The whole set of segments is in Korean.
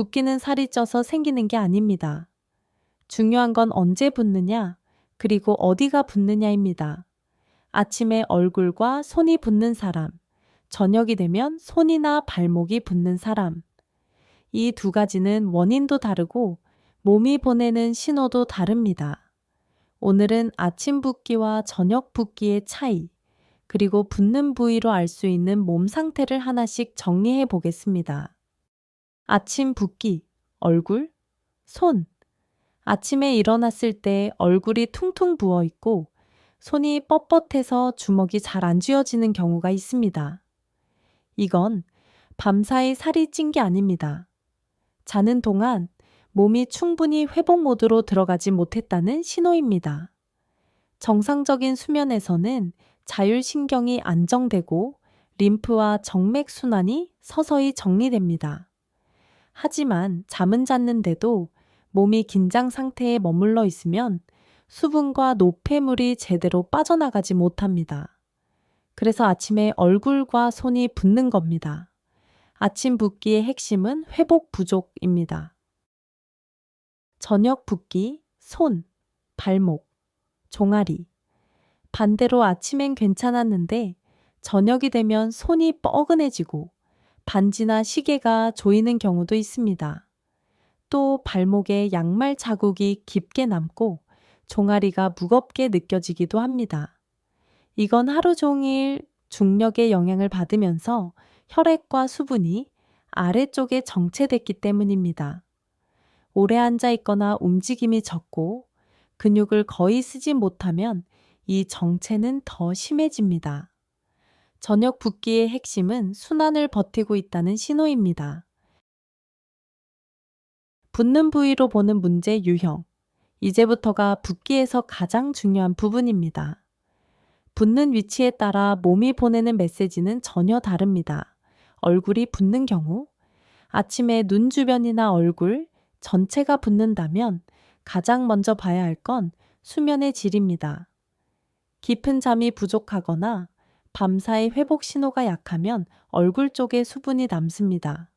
붓기는 살이 쪄서 생기는 게 아닙니다. 중요한 건 언제 붓느냐, 그리고 어디가 붓느냐입니다. 아침에 얼굴과 손이 붓는 사람, 저녁이 되면 손이나 발목이 붓는 사람. 이 두 가지는 원인도 다르고 몸이 보내는 신호도 다릅니다. 오늘은 아침 붓기와 저녁 붓기의 차이, 그리고 붓는 부위로 알 수 있는 몸 상태를 하나씩 정리해 보겠습니다. 아침 붓기, 얼굴, 손. 아침에 일어났을 때 얼굴이 퉁퉁 부어 있고 손이 뻣뻣해서 주먹이 잘 안 쥐어지는 경우가 있습니다. 이건 밤사이 살이 찐 게 아닙니다. 자는 동안 몸이 충분히 회복 모드로 들어가지 못했다는 신호입니다. 정상적인 수면에서는 자율신경이 안정되고 림프와 정맥 순환이 서서히 정리됩니다. 하지만 잠은 잤는데도 몸이 긴장 상태에 머물러 있으면 수분과 노폐물이 제대로 빠져나가지 못합니다. 그래서 아침에 얼굴과 손이 붓는 겁니다. 아침 붓기의 핵심은 회복 부족입니다. 저녁 붓기, 손, 발목, 종아리. 반대로 아침엔 괜찮았는데 저녁이 되면 손이 뻐근해지고 반지나 시계가 조이는 경우도 있습니다. 또 발목에 양말 자국이 깊게 남고 종아리가 무겁게 느껴지기도 합니다. 이건 하루 종일 중력의 영향을 받으면서 혈액과 수분이 아래쪽에 정체됐기 때문입니다. 오래 앉아 있거나 움직임이 적고 근육을 거의 쓰지 못하면 이 정체는 더 심해집니다. 저녁 붓기의 핵심은 순환을 버티고 있다는 신호입니다. 붓는 부위로 보는 문제 유형. 이제부터가 붓기에서 가장 중요한 부분입니다. 붓는 위치에 따라 몸이 보내는 메시지는 전혀 다릅니다. 얼굴이 붓는 경우, 아침에 눈 주변이나 얼굴 전체가 붓는다면 가장 먼저 봐야 할 건 수면의 질입니다. 깊은 잠이 부족하거나 밤사이 회복 신호가 약하면 얼굴 쪽에 수분이 남습니다.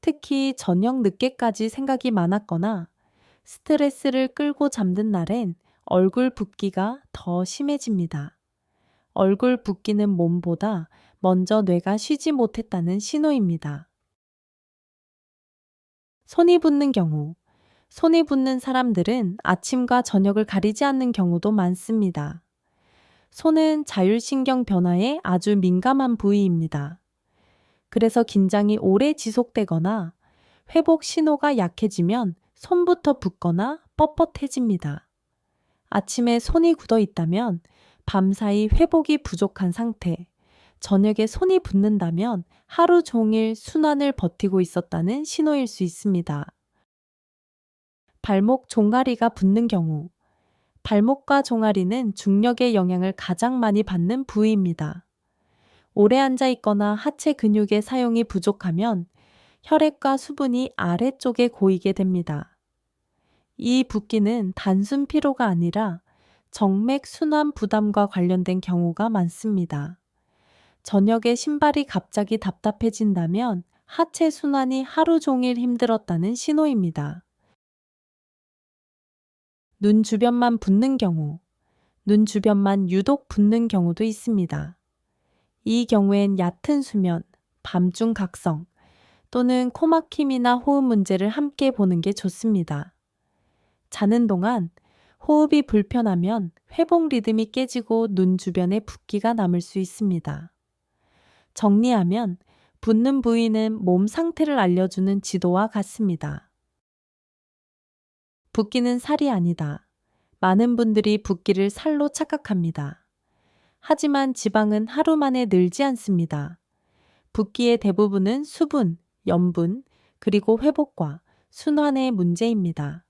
특히 저녁 늦게까지 생각이 많았거나 스트레스를 끌고 잠든 날엔 얼굴 붓기가 더 심해집니다. 얼굴 붓기는 몸보다 먼저 뇌가 쉬지 못했다는 신호입니다. 손이 붓는 경우. 손이 붓는 사람들은 아침과 저녁을 가리지 않는 경우도 많습니다. 손은 자율신경 변화에 아주 민감한 부위입니다. 그래서 긴장이 오래 지속되거나 회복 신호가 약해지면 손부터 붓거나 뻣뻣해집니다. 아침에 손이 굳어 있다면 밤사이 회복이 부족한 상태, 저녁에 손이 붓는다면 하루 종일 순환을 버티고 있었다는 신호일 수 있습니다. 발목 종아리가 붓는 경우. 발목과 종아리는 중력의 영향을 가장 많이 받는 부위입니다. 오래 앉아 있거나 하체 근육의 사용이 부족하면 혈액과 수분이 아래쪽에 고이게 됩니다. 이 붓기는 단순 피로가 아니라 정맥 순환 부담과 관련된 경우가 많습니다. 저녁에 신발이 갑자기 답답해진다면 하체 순환이 하루 종일 힘들었다는 신호입니다. 눈 주변만 붓는 경우, 눈 주변만 유독 붓는 경우도 있습니다. 이 경우엔 얕은 수면, 밤중 각성, 또는 코막힘이나 호흡 문제를 함께 보는 게 좋습니다. 자는 동안 호흡이 불편하면 회복 리듬이 깨지고 눈 주변에 붓기가 남을 수 있습니다. 정리하면 붓는 부위는 몸 상태를 알려주는 지도와 같습니다. 붓기는 살이 아니다. 많은 분들이 붓기를 살로 착각합니다. 하지만 지방은 하루 만에 늘지 않습니다. 붓기의 대부분은 수분, 염분, 그리고 회복과 순환의 문제입니다.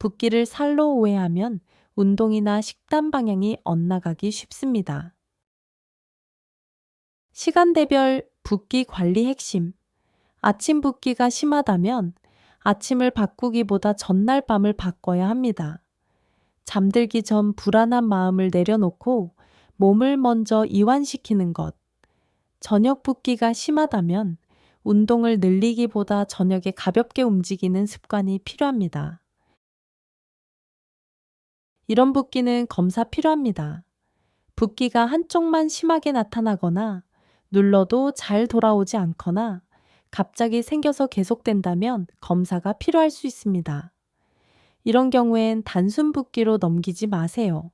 붓기를 살로 오해하면 운동이나 식단 방향이 엇나가기 쉽습니다. 시간대별 붓기 관리 핵심. 아침 붓기가 심하다면 아침을 바꾸기보다 전날 밤을 바꿔야 합니다. 잠들기 전 불안한 마음을 내려놓고 몸을 먼저 이완시키는 것. 저녁 붓기가 심하다면 운동을 늘리기보다 저녁에 가볍게 움직이는 습관이 필요합니다. 이런 붓기는 검사 필요합니다. 붓기가 한쪽만 심하게 나타나거나 눌러도 잘 돌아오지 않거나 갑자기 생겨서 계속된다면 검사가 필요할 수 있습니다. 이런 경우엔 단순 붓기로 넘기지 마세요.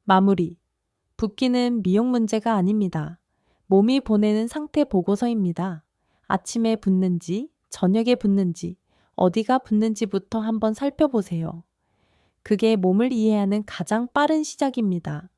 마무리. 붓기는 미용 문제가 아닙니다. 몸이 보내는 상태 보고서입니다. 아침에 붓는지, 저녁에 붓는지, 어디가 붓는지부터 한번 살펴보세요. 그게 몸을 이해하는 가장 빠른 시작입니다.